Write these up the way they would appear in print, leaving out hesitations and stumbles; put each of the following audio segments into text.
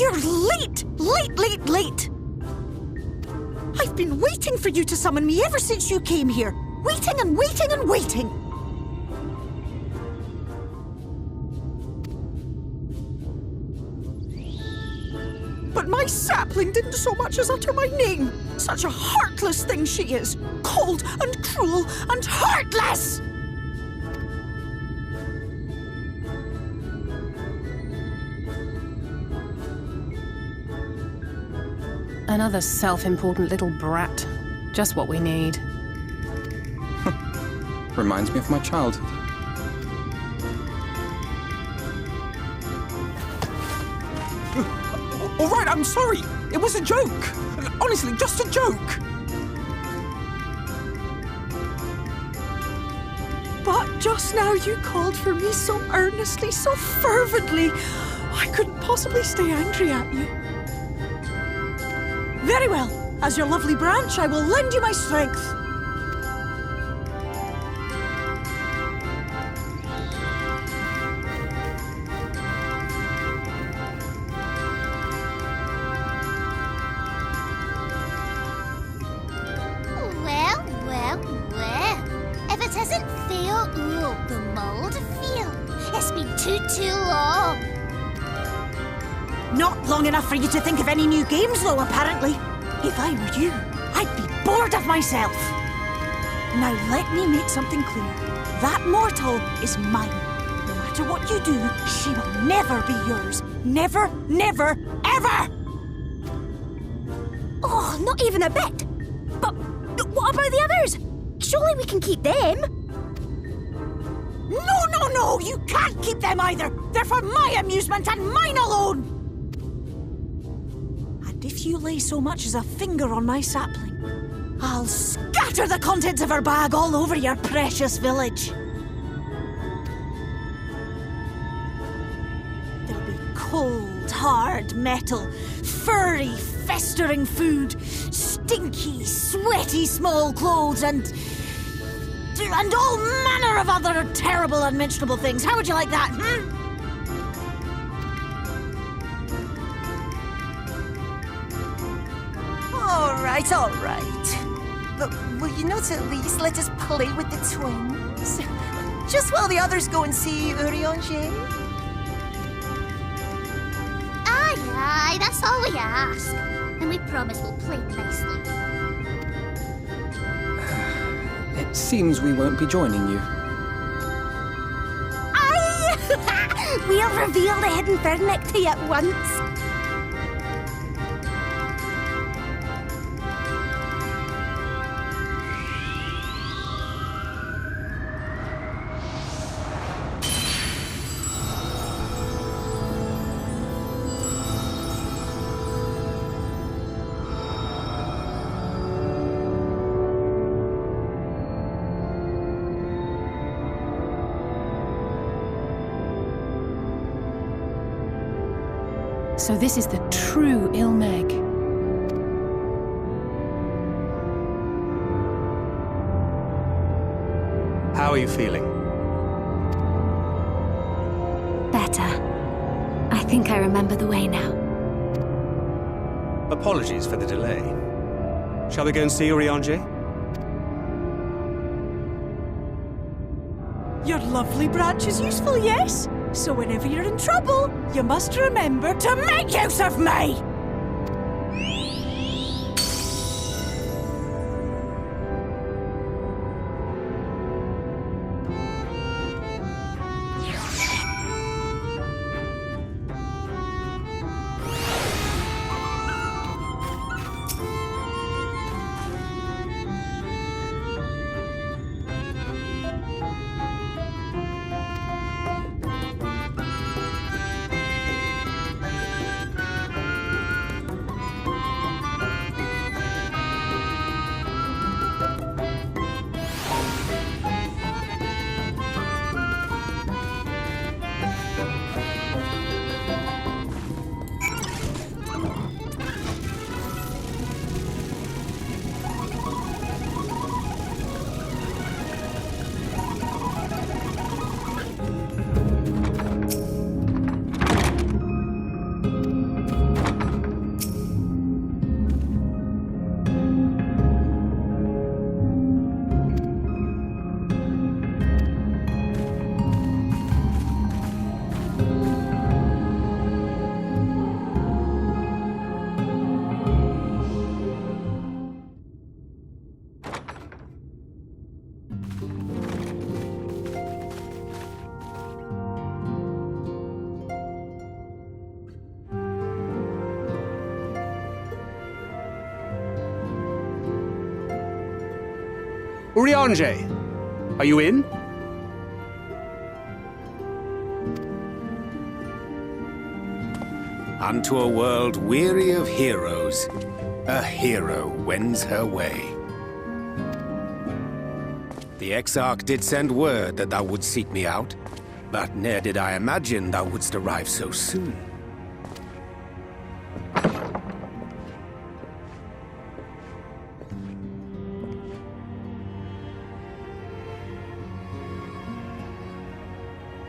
You're late! Late, late, late! I've been waiting for you to summon me ever since you came here. Waiting and waiting and waiting. But my sapling didn't so much as utter my name. Such a heartless thing she is. Cold and cruel and heartless! Another self-important little brat. Just what we need. Reminds me of my childhood. All right, I'm sorry. It was a joke. Honestly, just a joke. But just now you called for me so earnestly, so fervently. I couldn't possibly stay angry at you. Very well. As your lovely branch, I will lend you my strength. Well, well, well. If it isn't Theo the mould field, it's been too long. Not long enough for you to think of any new games, though, apparently. If I were you, I'd be bored of myself. Now let me make something clear. That mortal is mine. No matter what you do, she will never be yours. Never, never, ever! Oh, not even a bit. But what about the others? Surely we can keep them. No, you can't keep them either. They're for my amusement and mine alone. And if you lay so much as a finger on my sapling, I'll scatter the contents of her bag all over your precious village. There'll be cold, hard metal, furry, festering food, stinky, sweaty small clothes, and all manner of other terrible, unmentionable things. How would you like that, All right. But will you not at least let us play with the twins? Just while the others go and see Urianger? Aye, that's all we ask. And we promise we'll play nicely. It seems we won't be joining you. Aye! We'll reveal the hidden Vernick to you at once. So this is the true Ilmeg. How are you feeling? Better. I think I remember the way now. Apologies for the delay. Shall we go and see Urianger? Your lovely branch is useful, yes? So whenever you're in trouble, you must remember to make use of me! Urianger, are you in? Unto a world weary of heroes, a hero wends her way. The Exarch did send word that thou wouldst seek me out, but ne'er did I imagine thou wouldst arrive so soon.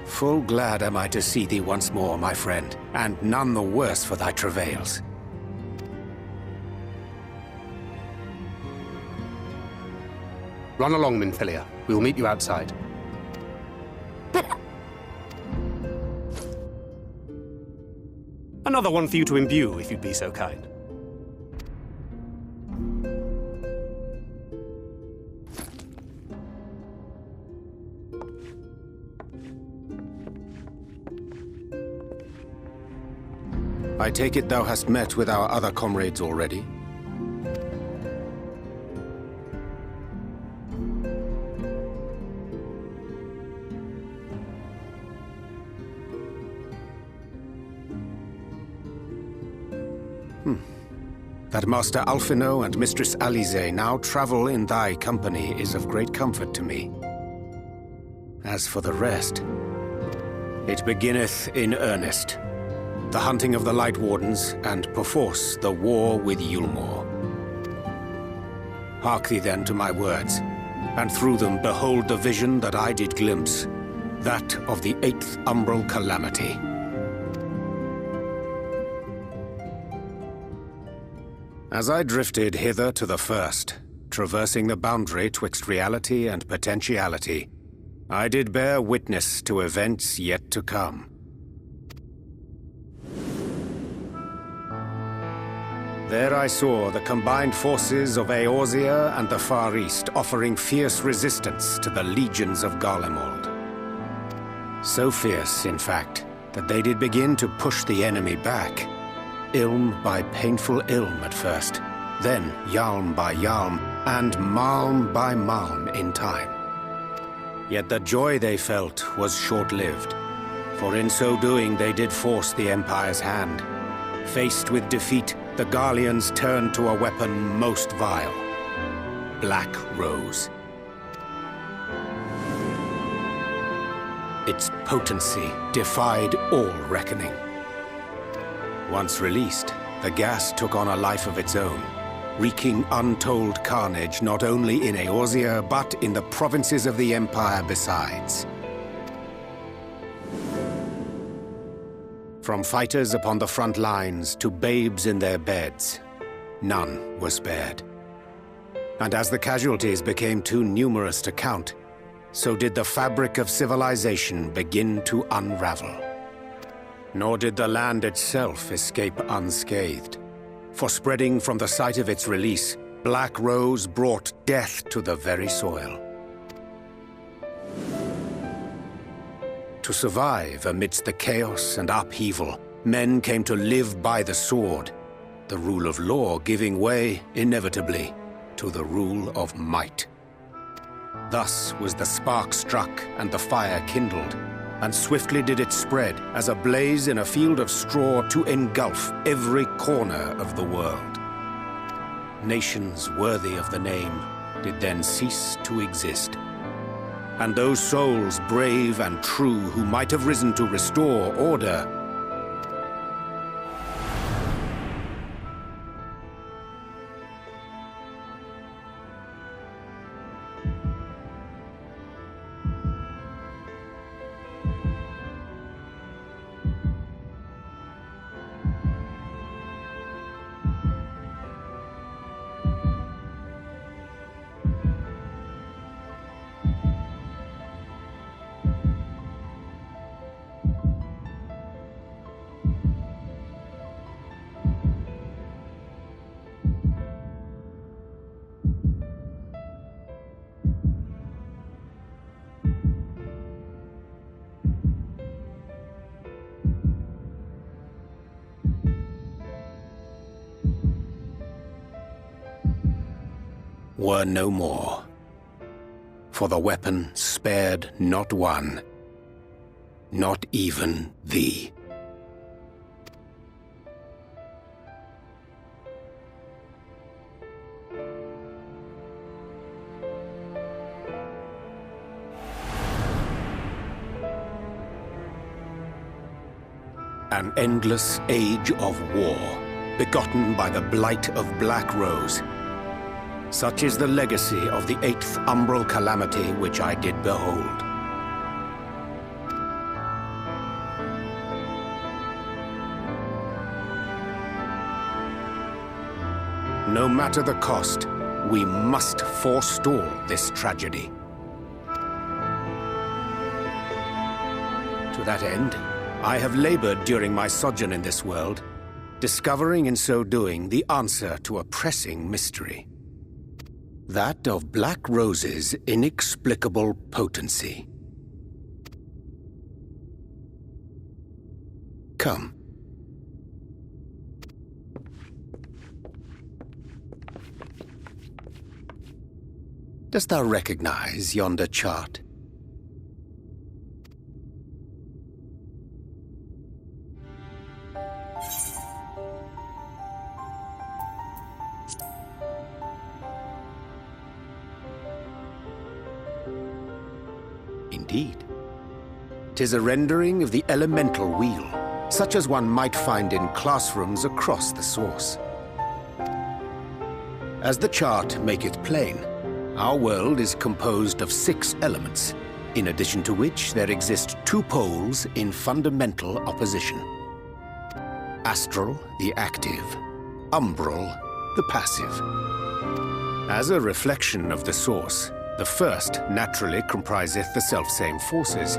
Full glad am I to see thee once more, my friend, and none the worse for thy travails. Run along, Minfilia. We will meet you outside. But... Another one for you to imbue, if you'd be so kind. I take it thou hast met with our other comrades already? That Master Alphino and Mistress Alize now travel in thy company is of great comfort to me. As for the rest, it beginneth in earnest. The hunting of the Light Wardens, and perforce the war with Yulmore. Hark thee then to my words, and through them behold the vision that I did glimpse, that of the 8th umbral calamity. As I drifted hither to the first, traversing the boundary twixt reality and potentiality, I did bear witness to events yet to come. There I saw the combined forces of Eorzea and the Far East offering fierce resistance to the legions of Garlemald. So fierce, in fact, that they did begin to push the enemy back. Ilm by painful ilm at first, then yalm by yalm, and malm by malm in time. Yet the joy they felt was short-lived, for in so doing they did force the Empire's hand. Faced with defeat, the Garleans turned to a weapon most vile: Black Rose. Its potency defied all reckoning. Once released, the gas took on a life of its own, wreaking untold carnage not only in Eorzea, but in the provinces of the Empire besides. From fighters upon the front lines to babes in their beds, none were spared. And as the casualties became too numerous to count, so did the fabric of civilization begin to unravel. Nor did the land itself escape unscathed, for spreading from the site of its release, Black Rose brought death to the very soil. To survive amidst the chaos and upheaval, men came to live by the sword, the rule of law giving way, inevitably, to the rule of might. Thus was the spark struck and the fire kindled, and swiftly did it spread as a blaze in a field of straw to engulf every corner of the world. Nations worthy of the name did then cease to exist. And those souls brave and true who might have risen to restore order were no more. for the weapon spared not one, not even thee. An endless age of war, begotten by the blight of Black Rose. Such is the legacy of the 8th umbral calamity which I did behold. No matter the cost, we must forestall this tragedy. To that end, I have labored during my sojourn in this world, discovering in so doing the answer to a pressing mystery. That of Black Rose's inexplicable potency. Come. Dost thou recognize yonder chart? Indeed. 'Tis a rendering of the elemental wheel, such as one might find in classrooms across the source. As the chart maketh plain, our world is composed of 6 elements, in addition to which there exist 2 poles in fundamental opposition. Astral, the active; umbral, the passive. As a reflection of the source, the first naturally compriseth the selfsame forces.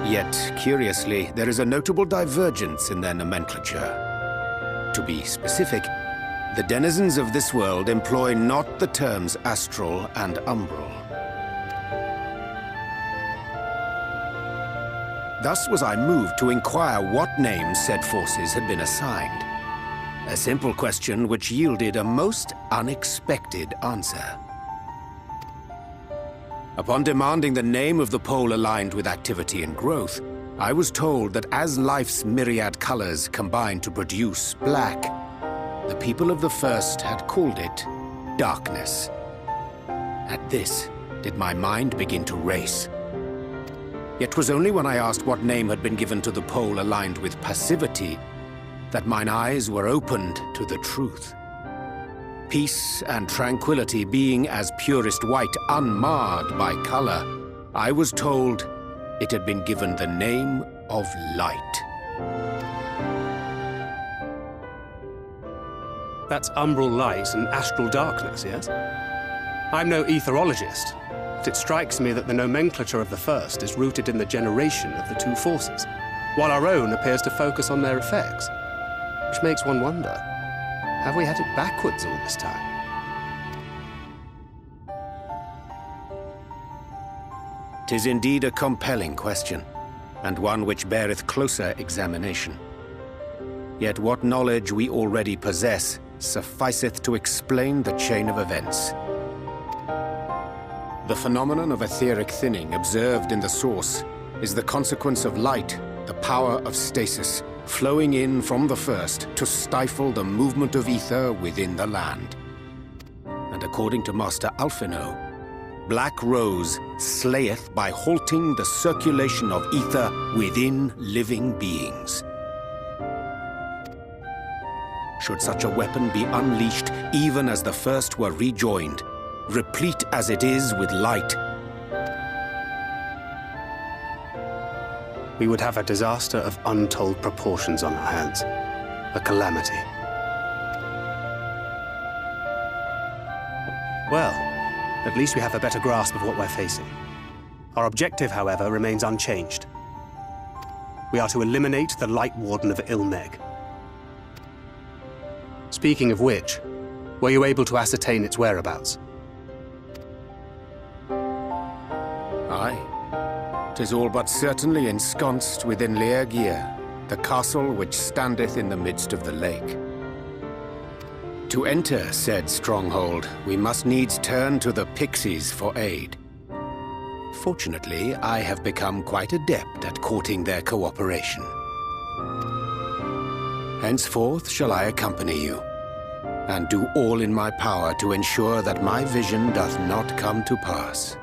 Yet, curiously, there is a notable divergence in their nomenclature. To be specific, the denizens of this world employ not the terms astral and umbral. Thus was I moved to inquire what names said forces had been assigned. A simple question which yielded a most unexpected answer. Upon demanding the name of the pole aligned with activity and growth, I was told that as life's myriad colors combine to produce black, the people of the first had called it darkness. At this, did my mind begin to race. Yet 'twas only when I asked what name had been given to the pole aligned with passivity that mine eyes were opened to the truth. Peace and tranquility being as purest white, unmarred by color, I was told it had been given the name of light. That's umbral light and astral darkness, yes? I'm no etherologist, but it strikes me that the nomenclature of the first is rooted in the generation of the 2 forces, while our own appears to focus on their effects, which makes one wonder. Have we had it backwards all this time? "'Tis indeed a compelling question, and one which beareth closer examination. Yet what knowledge we already possess sufficeth to explain the chain of events. The phenomenon of etheric thinning observed in the source is the consequence of light, the power of stasis, flowing in from the first to stifle the movement of ether within the land. And according to Master Alphino, Black Rose slayeth by halting the circulation of ether within living beings. Should such a weapon be unleashed even as the first were rejoined, replete as it is with light, we would have a disaster of untold proportions on our hands. A calamity. Well, at least we have a better grasp of what we're facing. Our objective, however, remains unchanged. We are to eliminate the Light Warden of Ilmeg. Speaking of which, were you able to ascertain its whereabouts? Aye. 'Tis all but certainly ensconced within Leargear, the castle which standeth in the midst of the lake. To enter said stronghold, we must needs turn to the pixies for aid. Fortunately, I have become quite adept at courting their cooperation. Henceforth shall I accompany you, and do all in my power to ensure that my vision doth not come to pass.